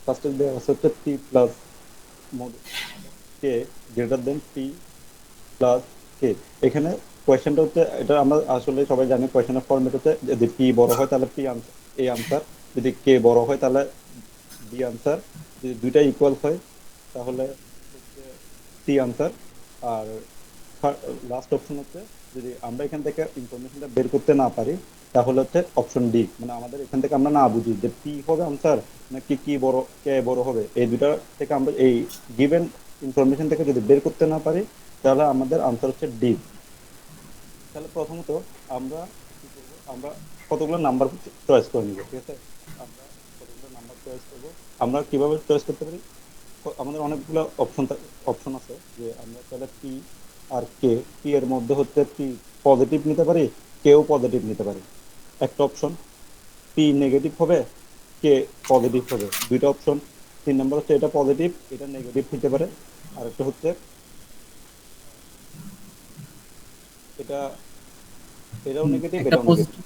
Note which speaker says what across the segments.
Speaker 1: ফার্স্টে দেওয়া আছে হচ্ছে P plus k greater than P plus কে। এখানে কোয়েশ্চেনটা হচ্ছে, এটা আমরা আসলে সবাই জানি কোয়েশ্চেনের ফরম্যাট হচ্ছে যদি পি বড় হয় তাহলে পি আনসার, এ আনসার, যদি কে বড় হয় তাহলে বি আনসার, যদি দুইটা ইকুয়াল হয় তাহলে হচ্ছে সি আনসার। আর লাস্ট অপশন হচ্ছে যদি আমরা এখান থেকে ইনফরমেশনটা বের করতে না পারি তাহলে হচ্ছে অপশন ডি, মানে আমাদের এখান থেকে আমরা না বুঝি যে পি হবে আনসার নাকি কি বড় কে বড় হবে, এই দুটা থেকে আমরা এই গিভেন ইনফরমেশন থেকে যদি বের করতে না পারি তাহলে আমাদের আনসার হচ্ছে ডি। তাহলে প্রথমত আমরা কি করব, আমরা কতগুলো নাম্বার চয়েস করে নিব, ঠিক আছে? আমরা কতগুলো নাম্বার চয়েস করব, আমরা কিভাবে চয়েস করতে পারি, আমাদের অনেকগুলো অপশন আছে যে আমরা তাহলে পি আর কে, পি এর মধ্যে হচ্ছে পি পজিটিভ নিতে পারি, কেও পজিটিভ নিতে পারি, একটা অপশন। পি নেগেটিভ হবে, কে পজিটিভ হবে, দুইটা অপশন। 3 নম্বর হচ্ছে এটা পজিটিভ এটা নেগেটিভ হতে পারে, আর একটা হচ্ছে এটা এটাও নেগেটিভ
Speaker 2: একটা
Speaker 1: এটাও নেগেটিভ।
Speaker 2: পজিটিভ।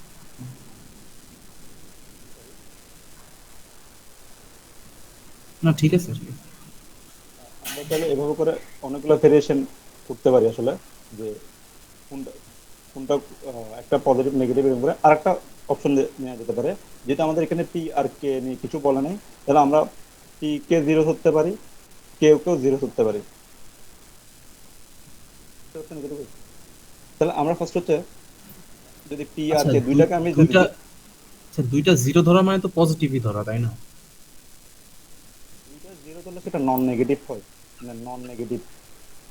Speaker 2: না, ঠিক আছে, ঠিক আছে।
Speaker 1: আমরা তাহলে এভাবে করে অনেকগুলো ভেরিয়েশন করতে পারি আসলে, যে কোনটা কোনটা একটা পজিটিভ নেগেটিভ এরকম করে আরেকটা অপশন নেওয়া যেতে পারে। যেটা আমাদের এখানে পি আর কে নিয়ে কিছু বলা নেই, তাহলে আমরা পি কে জিরো ধরতে পারি, কেউ কেউ জিরো ধরতে পারি। বুঝতে পারছেন এতটুকু? তাহলে আমরা ফার্স্ট হচ্ছে যদি পি আর
Speaker 2: আচ্ছা,
Speaker 1: কে দুইটাকে আমি যদি
Speaker 2: দুইটা, আচ্ছা, দুইটা জিরো ধরা মানে তো পজিটিভই ধরা, তাই না?
Speaker 1: দুইটা জিরো ধরলে সেটা নন নেগেটিভ হয়, মানে নন নেগেটিভ।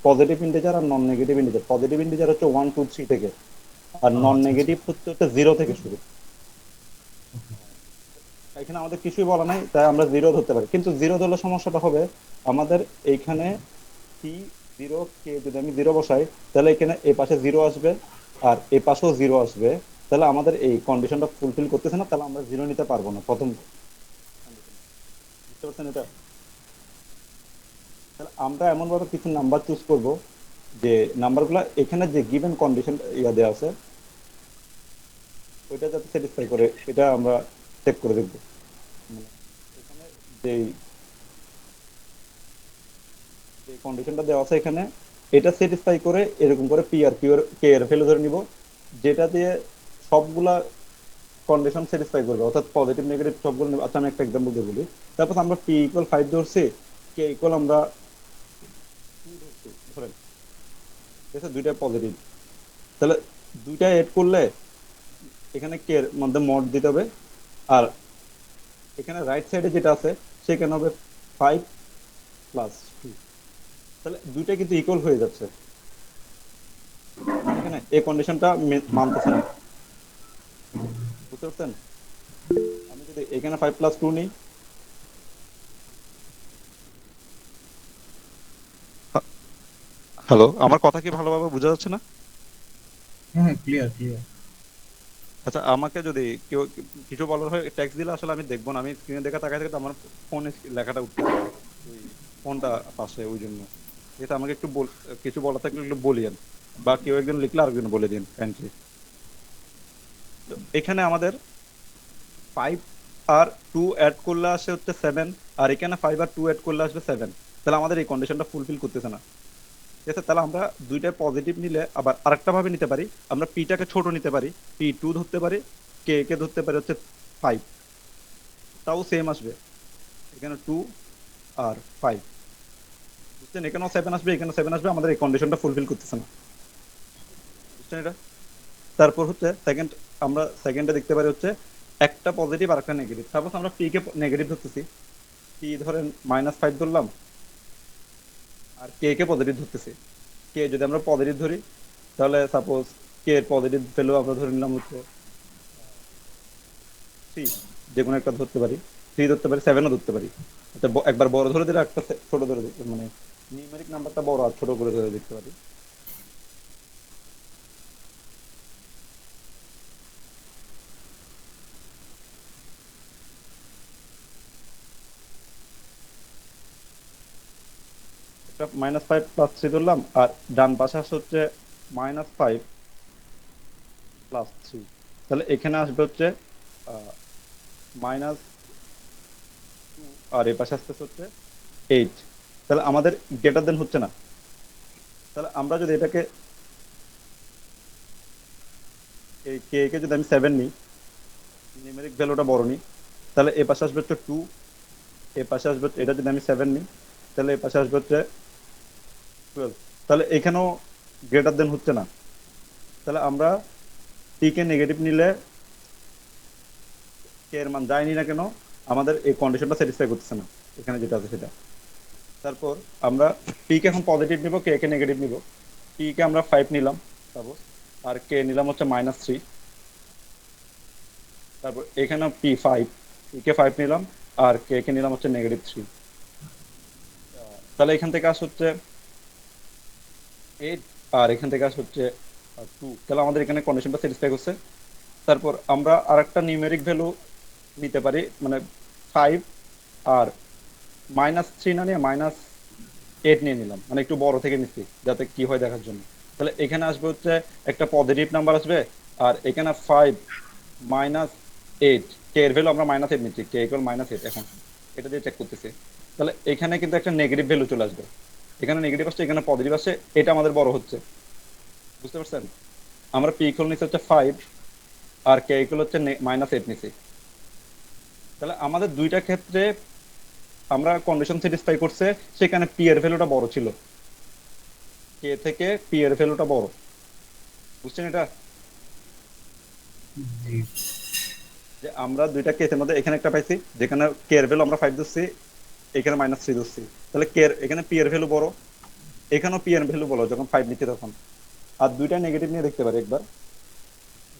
Speaker 1: পজিটিভ ইন্টিজার আর non negative integer, positive integer হচ্ছে 1 2 3 থেকে, আর
Speaker 2: ও,
Speaker 1: নন
Speaker 2: আচ্ছা, আচ্ছা।
Speaker 1: নেগেটিভ হচ্ছে হচ্ছে জিরো থেকে শুরু। এখানে আমাদের কিছুই বলা নাই তাই আমরা জিরো ধরতে পারি, কিন্তু জিরো ধরলে সমস্যাটা হবে আমাদের এইখানে পি জিরো কে যদি আমি জিরো বসাই তাহলে এখানে এ পাশে জিরো আসবে আর এ পাশেও জিরো আসবে, তাহলে আমাদের এই কন্ডিশনটা ফুলফিল করতেছে না, তাহলে আমরা জিরো নিতে পারবো না প্রথম কন্ডিশন। বুঝতে পারছেন এটা? তাহলে আমরা এমন ভাবে কিছু নাম্বার চুজ করব যে নাম্বারগুলো এখানে যে গিভেন কন্ডিশন ইয়া দেওয়া আছে ওইটা যাতে স্যাটিসফাই করে এটা আমরা চেক করে দেখবো। মানে এখানে যে যে কন্ডিশনটা দেওয়া আছে এখানে এটা স্যাটিসফাই করে এরকম করে পি আর কিউ এর কে এর ভ্যালু ধরে নিব, যেটা দিয়ে সবগুলা কন্ডিশন স্যাটিসফাই করবে, অর্থাৎ পজিটিভ নেগেটিভ সবগুলো নেব। আচ্ছা আমি একটা এক্সাম্পল দিয়ে বলি। তারপর আমরা পি ইকুয়াল 5 ধরছি, কে ইকুয়াল আমরা 2 ধরছি ধরেন, ঠিক আছে? দুইটা পজিটিভ, তাহলে দুইটা এড করলে এখানে কে এর মধ্যে মড দিতে হবে, আর এখানে রাইট সাইডে যেটা আছে সেখানে হবে 5 প্লাস 2, তাহলে দুইটা কিন্তু ইকুয়াল হয়ে যাচ্ছে। কিন্তু এখানে এই কন্ডিশনটা মানতেছে না। বুঝতে পারছেন? আমি যদি এখানে 5 + 2 নিই, হ্যালো, আমার কথা কি ভালোভাবে বোঝা যাচ্ছে না?
Speaker 2: হ্যাঁ, হ্যাঁ, ক্লিয়ার, ক্লিয়ার।
Speaker 1: আচ্ছা আমাকে যদি কেউ কিছু বলার হয় টেক্সট দিলে আসলে আমি দেখবো না, আমি স্ক্রিনে দেখা তাকাই থাকি তো আমার ফোনে লেখাটা উঠতেছে ওই ফোনটা পাশে, ওই জন্য এটা আমাকে একটু কিছু বলা থাকলে একটু বলিয়েন, বা কেউ একজন লিখলে আরেকজন বলে দিন কাইন্ডলি। তো এখানে আমাদের 5 আর 2 অ্যাড করলে আসে হচ্ছে 7, আর এখানে 5 আর 2 অ্যাড করলে আসবে 7, তাহলে আমাদের এই কন্ডিশনটা ফুলফিল করতেছে না। ঠিক আছে, তাহলে আমরা দুইটাই পজিটিভ নিলে আবার আরেকটা ভাবে নিতে পারি, আমরা পিটাকে ছোট নিতে পারি, পি 2 ধরতে পারি, কে কে ধরতে পারি হচ্ছে 5, তাও সেম আসবে, এখানে 2 আর 5। বুঝছেন? এখানেও 7 আসবে এখানেও 7 আসবে, আমাদের এই কন্ডিশনটা ফুলফিল করতেছে না। বুঝছেন এটা? তারপর হচ্ছে সেকেন্ড, আমরা সেকেন্ডে দেখতে পারি হচ্ছে একটা পজিটিভ আর একটা নেগেটিভ। সাপোজ আমরা পি কে নেগেটিভ ধরতেছি, পি ধরেন -5 ধরলাম, আর কে কে পজিটিভ ধরতেছি। কে যদি আমরা পজিটিভ ধরি তাহলে সাপোজ কে এর পজিটিভ ভ্যালু আমরা ধরে নিলাম হচ্ছে 3, যে কোনো একটা ধরতে পারি, 3 ধরতে পারি, 7ও ধরতে পারি। একটা একবার বড় ধরে দিলে একটা ছোট ধরে দিতে, মানে নিউমেরিক নাম্বারটা বড় আর ছোট করে ধরে দেখতে পারি। একটা -5 + 3 ধরলাম, আর ডান পাশে আসে হচ্ছে -5 + 3, তাহলে এখানে আসবে হচ্ছে -2 আর এই পাশে আসতেছে হচ্ছে 8। তাহলে আমাদের গ্রেটার দেন হচ্ছে না। তাহলে আমরা যদি এটাকে এই কে কে যদি আমি 7 নিই, নিউমেরিক ভ্যালুটা বড় নিই, তাহলে এই পাশে আসবে হচ্ছে 2, এই পাশে আসবে এটা যদি আমি 7 নিই, তাহলে এই পাশে আসবে হচ্ছে 12। তাহলে এখানেও গ্রেটার দেন হচ্ছে না। তাহলে আমরা টি কে নেগেটিভ নিলে কে এর মান যায়নি না কেন, আমাদের এই কন্ডিশনটা স্যাটিসফাই করতেছে না এখানে যেটা আছে সেটা। তারপর আমরা পি কে এখন পজিটিভ নিব, কে কে নেগেটিভ নিব। পি কে আমরা 5 নিলাম সাপোজ, আর কে নিলাম হচ্ছে -3। তারপর এখানে P5, পি কে 5 নিলাম, আর কে কে নিলাম হচ্ছে -3। তাহলে এখান থেকে আস হচ্ছে 8, আর এখান থেকে আস হচ্ছে 2। তাহলে আমাদের এখানে কন্ডিশনটা স্যাটিসফাই করছে। তারপর আমরা আরেকটা নিউমেরিক ভ্যালু নিতে পারি, মানে 5 আর -3 না নিয়ে -8 নিয়ে নিলাম, মানে একটু বড় থেকে নিচ্ছি যাতে কি হয় দেখার জন্য। তাহলে এখানে আসবে হচ্ছে একটা পজিটিভ নাম্বার আসবে, আর এখানে 5 -8, কে এর ভ্যালু আমরা -8 নিচ্ছি, কে ইকুয়াল -8 এখন এটা দিয়ে চেক করতেছি। তাহলে এখানে কিন্তু একটা নেগেটিভ ভ্যালু চলে আসবে, এখানে নেগেটিভ আসছে, এখানে পজিটিভ আসছে, এটা আমাদের বড় হচ্ছে। বুঝতে পারছেন? আমরা পি ইকুয়াল নিচ্ছি হচ্ছে 5, আর কে ইকুয়াল হচ্ছে -8 নিচ্ছি। তাহলে আমাদের দুইটা ক্ষেত্রে আমরা কন্ডিশন স্যাটিসফাই করছে, সেখানে পি এর ভ্যালুটা বড় ছিল, কে থেকে পি এর ভ্যালুটা বড়। বুঝছেন এটা?
Speaker 2: জি।
Speaker 1: যে আমরা দুইটা কেসের মধ্যে এখানে একটা পাইছি যেখানে কে এর ভ্যালু আমরা 5 ধরছি, এখানে -3 ধরছি। তাহলে কে এখানে পি এর ভ্যালু বড়, এখানেও পি এর ভ্যালু বড় যখন 5 নিচ্ছি তখন। আর দুইটা নেগেটিভ নিয়ে দেখতে পারি একবার।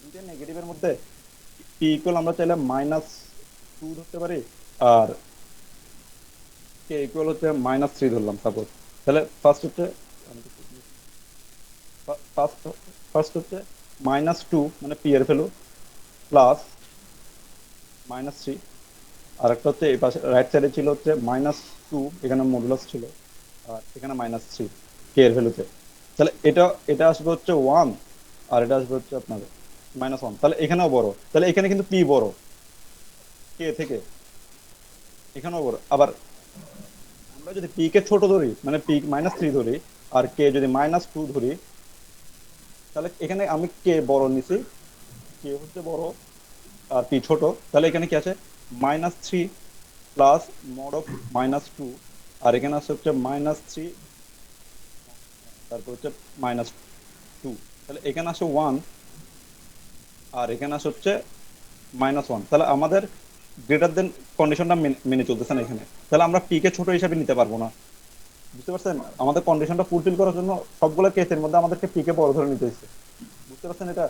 Speaker 1: দুইটা নেগেটিভের মধ্যে পি ইকুয়াল আমরা চাইলে -2 ধরতে পারি, আর কে ইকুয়াল হচ্ছে -3 ধরলাম সাপোজ। তাহলে ফার্স্ট হচ্ছে ফার্স্ট ফার্স্ট হচ্ছে -2 মানে পি এর ভ্যালু প্লাস -3, আর একটা হচ্ছে এই পাশে রাইট সাইডে ছিল হচ্ছে -2, এখানে মডুলাস ছিল, আর এখানে -3 কে এর ভ্যালুতে। তাহলে এটা এটা আসবে হচ্ছে 1, আর এটা আসবে হচ্ছে আপনার -1। তাহলে এখানেও বড়, তাহলে এখানে কিন্তু পি বড় কে থেকে, এখানেও বড়। আবার আমরা যদি পি কে ছোট ধরি, মানে পি -3 ধরি, আর কে যদি -2 ধরি, তাহলে এখানে আমি কে বড় নিছি, কে হচ্ছে বড় আর পি ছোট। তাহলে এখানে কি আছে, -3 প্লাস মড অফ -2, আর এখানে আছে হচ্ছে -3, তারপর হচ্ছে -2। তাহলে এখানে আসে 1, আর এখানে আসে হচ্ছে -1। তাহলে আমাদের গ্রেটার দেন কন্ডিশনটা মেনে চলতেছে না এখানে। তাহলে আমরা পি কে ছোট হিসাবে নিতে পারবো না। বুঝতে পারছেন? আমাদের কন্ডিশনটা ফুলফিল করার জন্য সবগুলো কেসের মধ্যে আমাদেরকে পি কে বড় ধরে নিতে হচ্ছে। বুঝতে পারছেন এটা?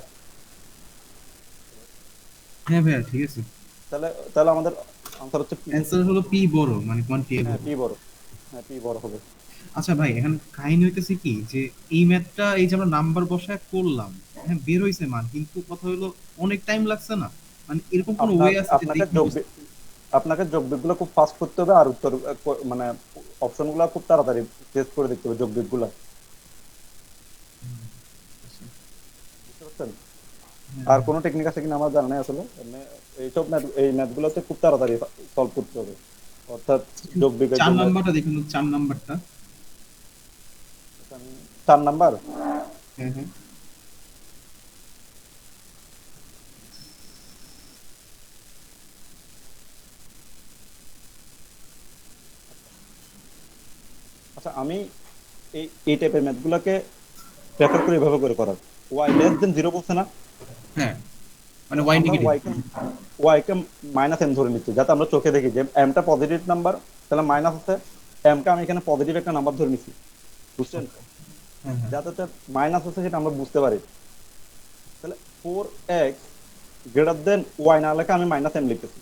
Speaker 2: হ্যাঁ ভাইয়া, ঠিক আছে।
Speaker 1: তাহলে তাহলে আমাদের আনসার হচ্ছে পি।
Speaker 2: অ্যান্সার হলো পি বড়, মানে কোয়ান্টিটি এ
Speaker 1: হ্যাঁ
Speaker 2: বড়।
Speaker 1: পি বড়, হ্যাঁ পি বড় হবে।
Speaker 2: আচ্ছা ভাই, এখন কাহিনী হইতেছে কি যে এই ম্যাথটা এই যে আমরা নাম্বার বসায় করলাম, হ্যাঁ বের হইছে মান, কিন্তু কথা হলো অনেক টাইম লাগছে না? মানে এরকম কোনো
Speaker 1: আপনার
Speaker 2: ওয়ে আছে যে
Speaker 1: আপনাকে
Speaker 2: দেখে
Speaker 1: আপনাকে যোগ বিয়োগগুলো খুব ফাস্ট করতে হবে, আর উত্তর মানে অপশনগুলো খুব তাড়াতাড়ি টেস্ট করে দেখতে হবে যোগ বিয়োগগুলো। বুঝতে পারছেন? আর কোনো টেকনিক আছে কিনা আমার জানা নেই আসলে, এমনি এইসব ম্যাথ, এই ম্যাথগুলো হচ্ছে খুব তাড়াতাড়ি সলভ করতে হবে, অর্থাৎ যোগ বিয়োগের
Speaker 2: চার
Speaker 1: জন্য।
Speaker 2: নাম্বারটা দেখুন, 4 নাম্বারটা।
Speaker 1: 4 নাম্বার।
Speaker 2: হ্যাঁ হ্যাঁ।
Speaker 1: আচ্ছা, আমি এই এই টাইপের ম্যাথগুলোকে প্রেফার করি এভাবে করে করার। ওয়াই লেস দেন জিরো বলছে না,
Speaker 2: হ্যাঁ, মানে
Speaker 1: তাহলে
Speaker 2: ওয়াই
Speaker 1: আমরা
Speaker 2: নেগেটিভ।
Speaker 1: ওয়াইকে -m ধরে নিচ্ছি, যাতে আমরা চোখে দেখি যে এমটা পজিটিভ নাম্বার, তাহলে মাইনাস আছে, এমটা আমি এখানে পজিটিভ একটা নাম্বার ধরে নিচ্ছি। বুঝছেন?
Speaker 2: হ্যাঁ হ্যাঁ।
Speaker 1: যাতে মাইনাস আছে সেটা আমরা বুঝতে পারি। তাহলে 4x গ্রেটার দেন ওয়াই না লেখা আমি -m লিখতেছি।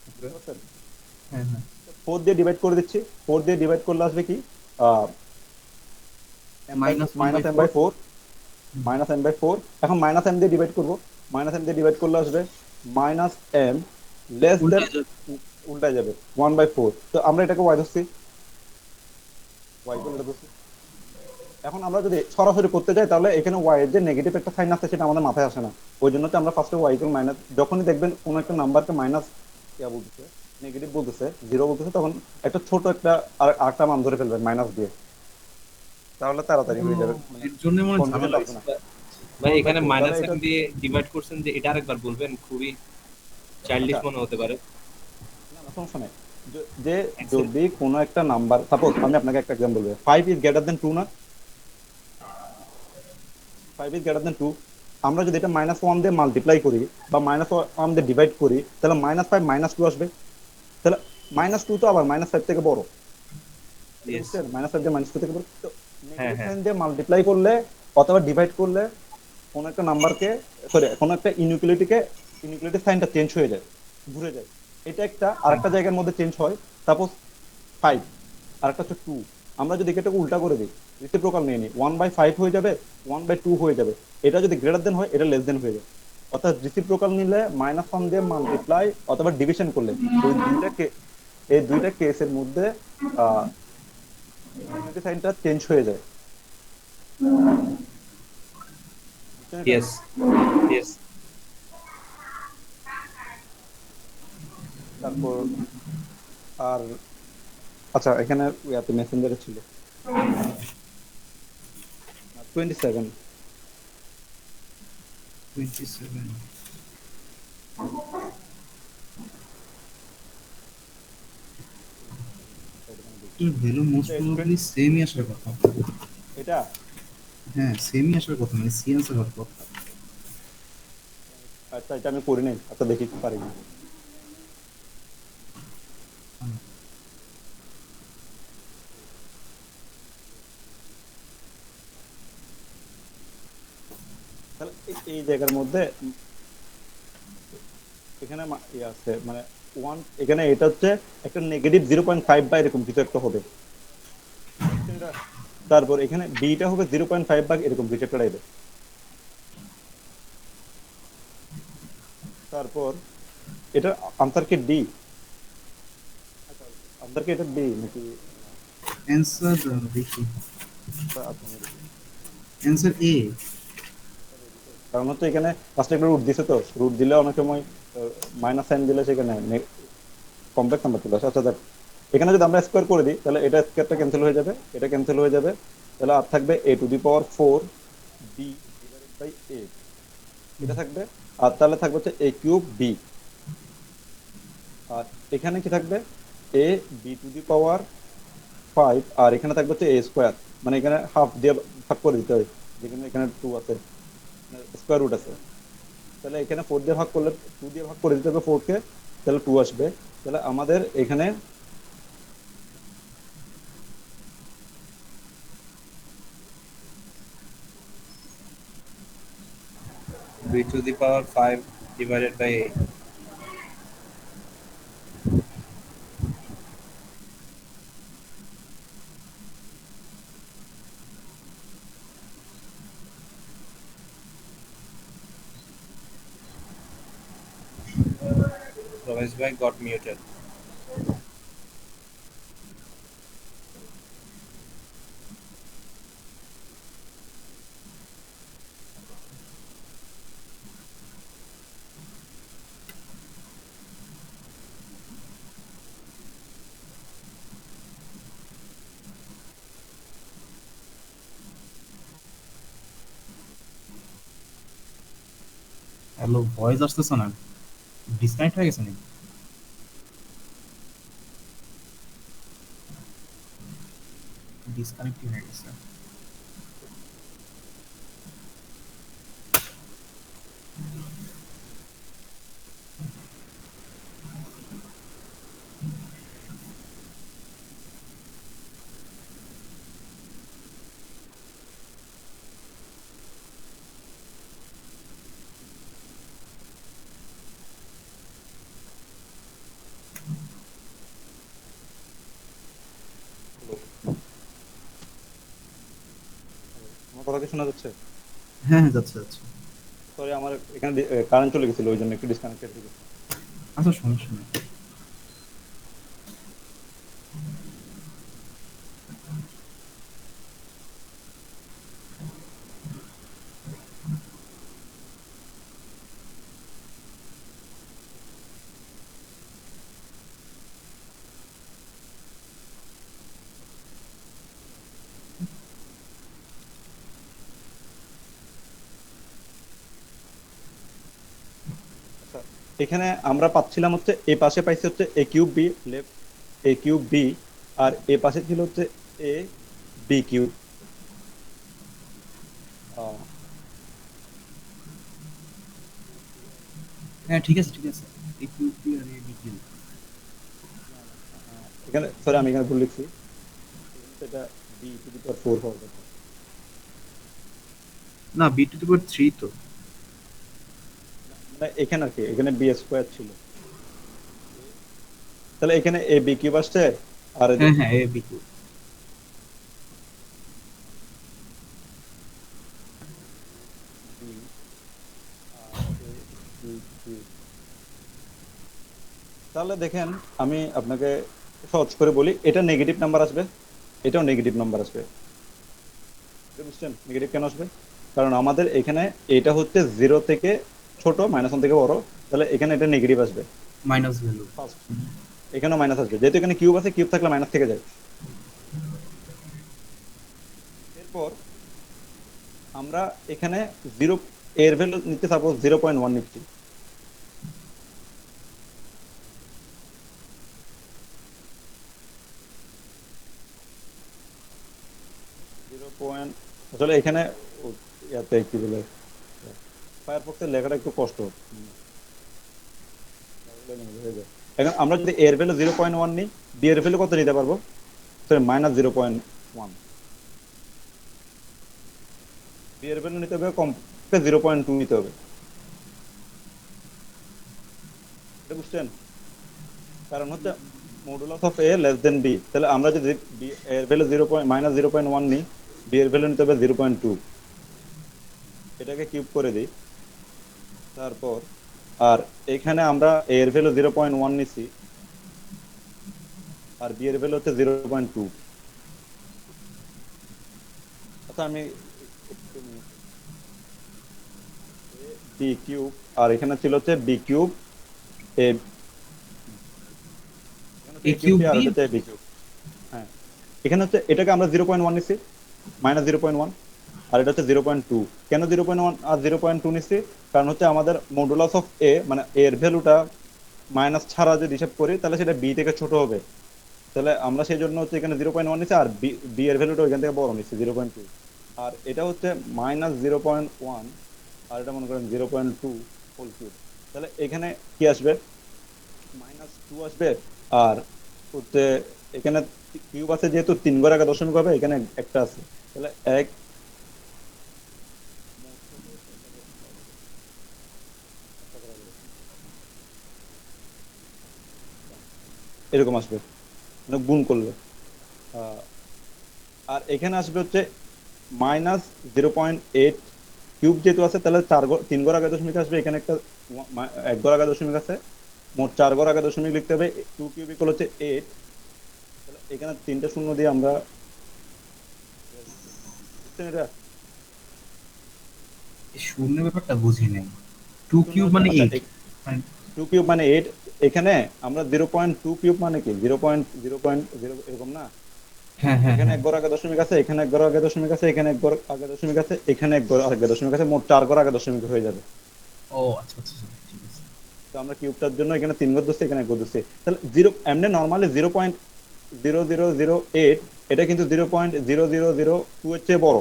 Speaker 1: বুঝতে পারছেন?
Speaker 2: হ্যাঁ হ্যাঁ।
Speaker 1: 4 দিয়ে ডিভাইড করে দিচ্ছি, 4 দিয়ে ডিভাইড করলে আসবে কি,
Speaker 2: -1/4।
Speaker 1: -m/4, -m/4। এখন -m দিয়ে ডিভাইড করব, -m দিয়ে ডিভাইড করলে আসবে -m লেস দেন,
Speaker 2: উল্টা যাবে।
Speaker 1: উল্টায় যাবে 1/4। তো আমরা এটাকে y ধরছি, y কে উল্টা ধরছি। এখন আমরা যদি সরাসরি করতে যাই তাহলে এখানে y এর যে নেগেটিভ একটা সাইন আছে সেটা আমাদের মাথায় আসে না। ওই জন্য আমরা ফার্স্টে y কে মাইনাস, যখনই দেখবেন কোন একটা নাম্বারকে মাইনাস বলতেছে, নেগেটিভ বলতেছে, জিরো বলতেছে, তখন একটা ছোট একটা আরেকটা মান ধরে ফেলবেন মাইনাস দিয়ে, তাহলে
Speaker 2: ও,
Speaker 1: তাড়াতাড়ি হয়ে যাবে, মানে
Speaker 2: এর জন্য মনে হয় ঝামেলা
Speaker 1: কনফিউশনটা আসবে
Speaker 2: হয়েছে।
Speaker 1: না।
Speaker 3: ভাই
Speaker 1: ওয়ান বাই
Speaker 3: এখানে
Speaker 1: টু, তাহলে
Speaker 3: মাইনাস
Speaker 1: এটা
Speaker 3: সাইন দিয়ে ডিভাইড করছেন যে, এটা আরেকবার বলবেন, খুবই চাইল্ডিশ
Speaker 1: আচ্ছা,
Speaker 3: মনে হতে পারে।
Speaker 1: না না সমস্যা নেই। যে
Speaker 3: এক্সেল।
Speaker 1: যদি কোনো একটা নাম্বার, সাপোজ আমি আপনাকে একটা এক্সাম্পল বলবো, 5 ইজ গ্রেটার দেন 2 না, 5 ইজ গ্রেটার দেন 2, আমরা যদি এটা -1 দিয়ে মাল্টিপ্লাই করি বা -1 দিয়ে ডিভাইড করি, তাহলে -5 -2 আসবে। তাহলে -2 তো আবার -5 থেকে বড়, এটা
Speaker 3: ইয়েস।
Speaker 1: বুঝছেন? -5 দিয়ে -2 থেকে বড় তো।
Speaker 3: হ্যাঁ
Speaker 1: নেগেটিভ
Speaker 3: হ্যাঁ।
Speaker 1: সাইন দিয়ে মাল্টিপ্লাই করলে অথবা ডিভাইড করলে কোন একটা নাম্বারকে, সরি কোন একটা ইনইকুয়ালিটিকে, ইনইকুয়ালিটি সাইনটা চেঞ্জ হয়ে যায়, ঘুরে যায়। এটা একটা
Speaker 3: হ্যাঁ
Speaker 1: আরেকটা জায়গার মধ্যে চেঞ্জ হয়। সাপোজ 5, আরেকটা হচ্ছে 2, আমরা যদি এটাকে উল্টা করে দিই, রেসিপ্রোকাল নিয়ে নিই, 1/5 হয়ে যাবে, 1/2 হয়ে যাবে। এটা যদি গ্রেটার দেন হয়, এটা লেস দেন হয়ে যাবে। অর্থাৎ রেসিপ্রোকাল নিলে -1 দিয়ে মাল্টিপ্লাই অথবা ডিভিশন করলে ওই দুইটা এই দুইটা কেসের মধ্যে আহ ইনফিনিটি সাইনটা চেঞ্জ হয়ে যায়, বুঝছেন এটা?
Speaker 3: ইয়েস। ইয়েস।
Speaker 1: তারপর আর, আচ্ছা এখানে ইয়াতে মেসেঞ্জারে ছিল 27।
Speaker 2: 27 এর ভ্যালু মোস্ট প্রবাবলি সেমই আসার কথা।
Speaker 1: এটা
Speaker 2: হ্যাঁ, সেমই আসার কথা, মানে সি আনসার হওয়ার কথা।
Speaker 1: আচ্ছা, এটা আমি করি নাই, আচ্ছা দেখি কি পারি না। তাহলে এই জায়গার মধ্যে এখানে ইয়ে আছে, মানে ওয়ান, এখানে এটা হচ্ছে একটা -0.5 বা এরকম কিছু একটা হবে, বুঝছেন এটা? তারপর এখানে বিটা হবে 0.5 বা এরকম কিছু একটা টাইপের। তারপর এটা আনসার কি ডি? আচ্ছা, আনসার কি এটা ডি নাকি?
Speaker 2: অ্যান্সার দেখি,
Speaker 1: আচ্ছা আমি দেখি।
Speaker 2: অ্যান্সার এ।
Speaker 1: কারণ হচ্ছে এখানে ফার্স্টে একটা রুট দিছে, তো রুট দিলে অনেক সময় মাইনাস সাইন দিলে সেখানে কমপ্লেক্স নাম্বার চলে আসে। আচ্ছা দেখ, এখানে যদি আমরা স্কোয়ার করে দিই, তাহলে এটা স্কোয়ারটা ক্যান্সেল হয়ে যাবে, এটা ক্যান্সেল হয়ে যাবে, তাহলে আর থাকবে a⁴ b divided by a, এটা থাকবে। আর তাহলে থাকবে হচ্ছে a³ b, আর এখানে কি থাকবে a b⁵ আর এখানে থাকবে হচ্ছে a², মানে এখানে হাফ দিয়ে ভাগ করে দিতে হয়, যেখানে এখানে 2 আছে, স্কোয়ার রুট আছে। তাহলে এখানে 4 দিয়ে ভাগ করলে, 2 দিয়ে ভাগ করে দিতে হবে 4 কে, তাহলে 2 আসবে। তাহলে আমাদের এখানে
Speaker 3: b⁵ divided by 8। Promise by got muted.
Speaker 2: Hello, voice আসতেছে না, ডিসকানেক্ট হয়ে গেছে নাকি? ডিসকানেক্ট হয়ে গেছে।
Speaker 1: আমার কথা কি শোনা যাচ্ছে?
Speaker 2: হ্যাঁ হ্যাঁ, যাচ্ছে যাচ্ছে।
Speaker 1: সরি, আমার এখানে কারেন্ট চলে গেছিল, ওই জন্য একটু ডিসকানেক্টেড হয়ে গেছে।
Speaker 2: আচ্ছা, সমস্যা নেই।
Speaker 1: এখানে আমরা পাচ্ছিলাম হচ্ছে এই পাশে পাইছি হচ্ছে A cube B left, A cube B, আর এ পাশে ছিল হচ্ছে এ বি কিউব।
Speaker 2: হ্যাঁ ঠিক আছে ঠিক আছে, এ কিউব বি আর এ বি কিউব।
Speaker 1: এখানে সরি আমি এখানে ভুল লিখছি, এটা বি টু দি পাওয়ার 4 হওয়ার কথা।
Speaker 2: না, বি টু দি পাওয়ার 3 তো।
Speaker 1: মানে এখানে আর কি, এখানে বি স্কোয়ার ছিল, তাহলে এখানে এ বি কিউব আসছে, আর
Speaker 2: হ্যাঁ হ্যাঁ, এ বি কিউব।
Speaker 1: বি আর এ বি কিউব। তাহলে দেখেন আমি আপনাকে সহজ করে বলি, এটা নেগেটিভ নাম্বার আসবে, এটাও নেগেটিভ নাম্বার আসবে। এটা বুঝছেন নেগেটিভ কেন আসবে? কারণ আমাদের এখানে এটা হচ্ছে জিরো থেকে ছোট, মাইনাস ওয়ান থেকে বড়, তাহলে এখানে এটা নেগেটিভ আসবে
Speaker 2: মাইনাস ভ্যালু।
Speaker 1: ফার্স্ট। এখানেও মাইনাস আসবে, যেহেতু এখানে কিউব আছে, কিউব থাকলে মাইনাস থেকে যায়। এরপর আমরা এখানে জিরো, এর ভ্যালু নিতে সাপোজ 0.1 নিচ্ছি, 0. আসলে এখানে ইয়াতে কি বলে, ফায়ারফক্সের লেখাটা একটু কষ্ট হয়ে যায়। এখন আমরা যদি এর ভ্যালু 0.1 নিই, বি এর ভ্যালু কত নিতে পারবো? সরি, -0.1। বি এর ভ্যালু নিতে হবে কমপক্ষে 0.2 নিতে হবে, এটা বুঝছেন? কারণ হচ্ছে modulus of a less than b, তাহলে আমরা যদি বি এর ভ্যালু -0.1 নিই, বি এর ভ্যালু নিতে হবে 0.2, এটাকে কিউব করে দিই। তারপর আর এখানে আমরা এ এর ভ্যালু 0.1 নিছি, আর বি এর ভ্যালু হচ্ছে 0.2। আচ্ছা আমি বি কিউব, আর এখানে ছিল হচ্ছে বি কিউব এ,
Speaker 2: এ
Speaker 1: এ কিউব
Speaker 2: কিউব
Speaker 1: বি, আর
Speaker 2: বি।
Speaker 1: এটা হচ্ছে বি কিউব। হ্যাঁ, এখানে হচ্ছে এটাকে আমরা 0.1 নিছি, -0.1, আর এটা হচ্ছে 0.2। কেন 0.1 আর 0.2 নিচ্ছি? কারণ হচ্ছে আমাদের মডুলাস অফ এ, মানে এর ভ্যালুটা মাইনাস ছাড়া যদি হিসাব করি, তাহলে সেটা বি থেকে ছোট হবে, তাহলে আমরা সেই জন্য হচ্ছে এখানে 0.1 নিচ্ছি, আর বি, বি এর ভ্যালুটা ওইখান থেকে বড় নিচ্ছি 0.2। আর এটা হচ্ছে -0.1, আর এটা মনে করেন 0.2 হোল কিউব, তাহলে এখানে কি আসবে? -2 আসবে। আর হচ্ছে এখানে কিউব আছে, যেহেতু 3 ঘর আগে দশমিক হবে, এখানে একটা আছে, তাহলে এক এরকম আসবে, মানে গুণ করলে। আহ, আর এখানে আসবে হচ্ছে -0.8 কিউব, যেহেতু আছে তাহলে 3 ঘর আগে দশমিক আসবে, এখানে একটা 1 ঘর আগে দশমিক আছে, মোট 4 ঘর আগে দশমিক লিখতে হবে। 2 কিউব ইকুয়াল হচ্ছে 8, তাহলে এখানে 3টা শূন্য দিয়ে আমরা, বুঝছেন এটা?
Speaker 2: এই শূন্য ব্যাপারটা বুঝি নাই। টু
Speaker 1: শূন্য
Speaker 2: কিউব
Speaker 1: হচ্ছে
Speaker 2: মানে
Speaker 1: আচ্ছা,
Speaker 2: 8?
Speaker 1: 2 কিউব মানে 8, এখানে আমরা 0.2 কিউব মানে কি 0.0 এরকম না?
Speaker 2: হ্যাঁ হ্যাঁ
Speaker 1: এখানে
Speaker 2: হ্যাঁ।
Speaker 1: 1 ঘর আগে দশমিক আছে, এখানে 1 ঘর আগে দশমিক আছে, এখানে 1 ঘর আগে দশমিক আছে, এখানে 1 ঘর আগে দশমিক আছে, মোট 4 ঘর আগে দশমিক হয়ে যাবে।
Speaker 2: ও আচ্ছা আচ্ছা আচ্ছা, ঠিক আছে।
Speaker 1: তো আমরা কিউবটার জন্য এখানে 3 ঘর ধরছি, এখানে 1 ঘর ধরছি, তাহলে জিরো এমনি নর্মালি 0.0008, এটা কিন্তু 0.0002 এর চেয়ে বড়।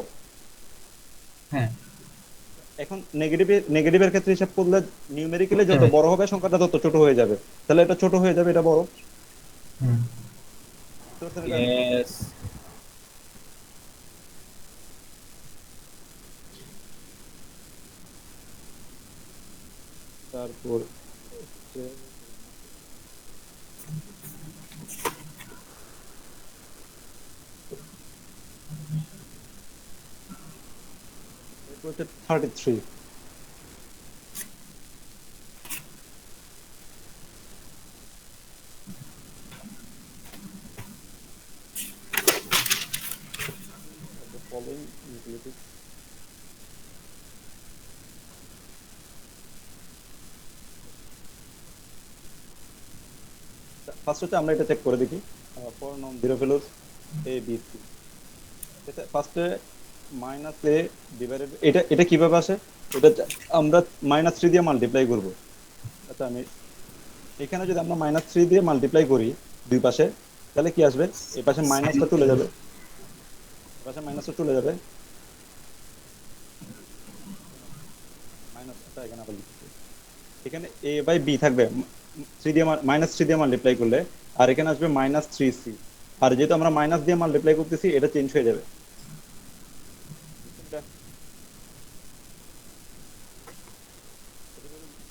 Speaker 2: হ্যাঁ।
Speaker 1: এখন নেগেটিভের ক্ষেত্রে হিসাব করলে নিউমেরিক্যালি যত
Speaker 2: হ্যাঁ।
Speaker 1: বড় হবে সংখ্যাটা তত ছোট হয়ে যাবে, তাহলে এটা ছোট হয়ে যাবে, এটা বড়।
Speaker 2: হুম।
Speaker 1: বুঝতে পারছেন এটা?
Speaker 2: ইয়েস।
Speaker 1: তারপর হচ্ছে এরপর হচ্ছে 33। The following utilities. ফার্স্ট হচ্ছে আমরা এটা চেক করে দেখি, for non zero values a b c. ফার্স্টে -a ডিভাইডেড, এটা এটা কিভাবে আসে? এটা আমরা -3 দিয়ে মাল্টিপ্লাই করব। আচ্ছা আমি এখানে যদি আমরা -3 দিয়ে মাল্টিপ্লাই করি দুই পাশে, তাহলে কি আসবে? এই পাশে মাইনাসটা চলে যাবে, এই পাশে মাইনাসটা চলে যাবে, মাইনাসটা এখানে আবার লিখছি। এখানে a বাই b থাকবে 3 দিয়ে -3 দিয়ে মাল্টিপ্লাই করলে, আর এখানে আসবে -3c। আর যেহেতু আমরা মাইনাস দিয়ে মাল্টিপ্লাই করতেছি, এটা চেঞ্জ হয়ে যাবে। এটা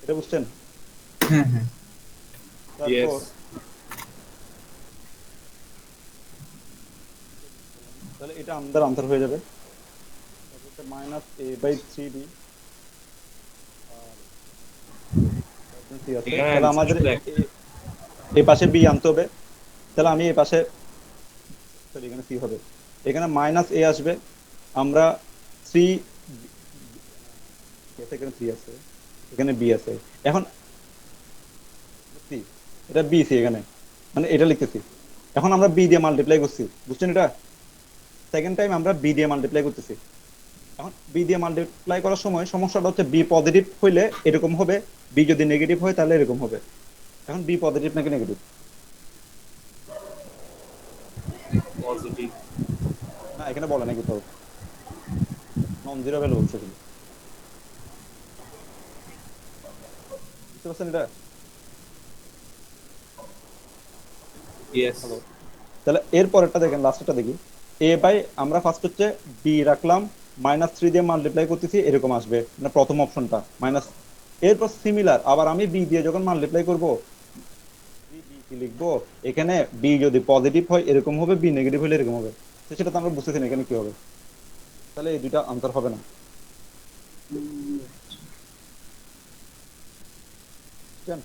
Speaker 1: এটা বুঝছেন?
Speaker 2: হ্যাঁ হ্যাঁ।
Speaker 3: ইয়েস।
Speaker 1: তারপর তাহলে এটা আমাদের আনসার হয়ে যাবে। তারপর -a/3b আর c আছে।
Speaker 3: এখানে
Speaker 1: তাহলে
Speaker 3: answer
Speaker 1: আমাদের
Speaker 3: শুধু একটা।
Speaker 1: এই পাশে b আনতে হবে। তাহলে আমি এই পাশে, সরি এখানে c হবে, এখানে -a আসবে। আমরা 3, এখানে 3 আছে, এখানে b আছে। এখন c, এটা b c এখানে, মানে এটা লিখতেছি। এখন আমরা b দিয়ে মাল্টিপ্লাই করছি, বুঝছেন? এটা সেকেন্ড টাইম আমরা b দিয়ে মাল্টিপ্লাই করতেছি। এখন b দিয়ে মাল্টিপ্লাই করার সময় সমস্যাটা হচ্ছে b পজিটিভ হইলে এরকম হবে, b যদি নেগেটিভ হয় তাহলে এরকম হবে। এখন b পজিটিভ নাকি নেগেটিভ?
Speaker 3: পজিটিভ।
Speaker 1: না এখানে বলে নাকি তো নন জিরো ভ্যালু হচ্ছে শুধু, বুঝতে পারছেন এটা?
Speaker 3: ইয়েস।
Speaker 1: হ্যালো, তাহলে এর পরেরটা দেখেন, লাস্টটা দেখি। a বাই, আমরা ফার্স্ট হচ্ছে b রাখলাম, -3 দিয়ে মাল্টিপ্লাই করতেছি, এরকম আসবে না প্রথম অপশনটা মাইনাস। এরপর সিমিলার আবার আমি b দিয়ে যখন মাল্টিপ্লাই করব, b কি লিখবো? এখানে b যদি পজিটিভ হয় এরকম হবে, b নেগেটিভ হলে এরকম হবে। তো সেটা তো আমরা বুঝতেছি না এখানে কি হবে। তাহলে এই দুইটা আনসার হবে না, বুঝছেন?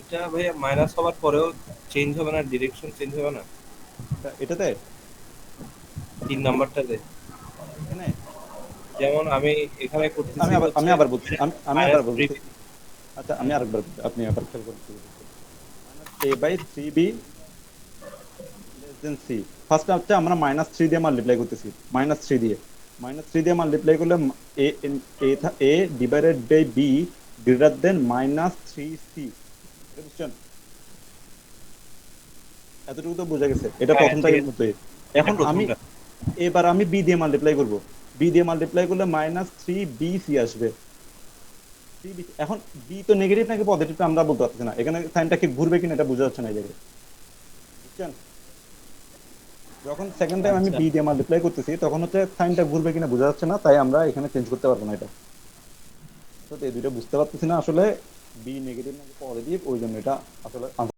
Speaker 3: এটা ভাইয়া মাইনাস হওয়ার পরেও চেঞ্জ হবে না, ডিরেকশন চেঞ্জ হবে না?
Speaker 1: এটাতে
Speaker 3: 3 নাম্বারটাতে
Speaker 1: এখানে
Speaker 3: যেমন আমি এখানে করতেছি
Speaker 1: আমি
Speaker 3: হচ্ছে
Speaker 1: আবার বলছি, আমি আবার
Speaker 3: -3।
Speaker 1: বলছি। আচ্ছা আমি আরেকবার, আপনি আবার খেয়াল করুন। a/3b সি, ফার্স্ট হচ্ছে আমরা -3 দিয়ে মাল্টিপ্লাই করতেছি, -3 দিয়ে মাল্টিপ্লাই করলে A A divided by B greater than -3c, বুঝছেন? এতটুকু তো বোঝা গেছে, এটা
Speaker 3: হ্যাঁ ঠিক
Speaker 1: প্রথমটার
Speaker 3: আছে,
Speaker 1: মতোই।
Speaker 3: এটা
Speaker 1: এখন আমি
Speaker 3: প্রথমটা।
Speaker 1: এবার আমি বি দিয়ে মাল্টিপ্লাই করব, বি দিয়ে মাল্টিপ্লাই করলে -3bc আসবে। এখন বি তো নেগেটিভ নাকি পজিটিভ আমরা বলতে পারছি না, এখানে সাইনটা কি ঘুরবে কিনা এটা বোঝা যাচ্ছে না এই জায়গায়, বুঝছেন? যখন সেকেন্ড টাইম আমি
Speaker 3: আচ্ছা।
Speaker 1: বি দিয়ে মাল্টিপ্লাই করতেছি তখন হচ্ছে সাইনটা ঘুরবে কিনা বোঝা যাচ্ছে না, তাই আমরা এখানে চেঞ্জ করতে পারবো না এটা। তো এই দুইটা বুঝতে পারতেছি না আসলে, বি নেগেটিভ নাকি পজিটিভ, ওই জন্য এটা আসলে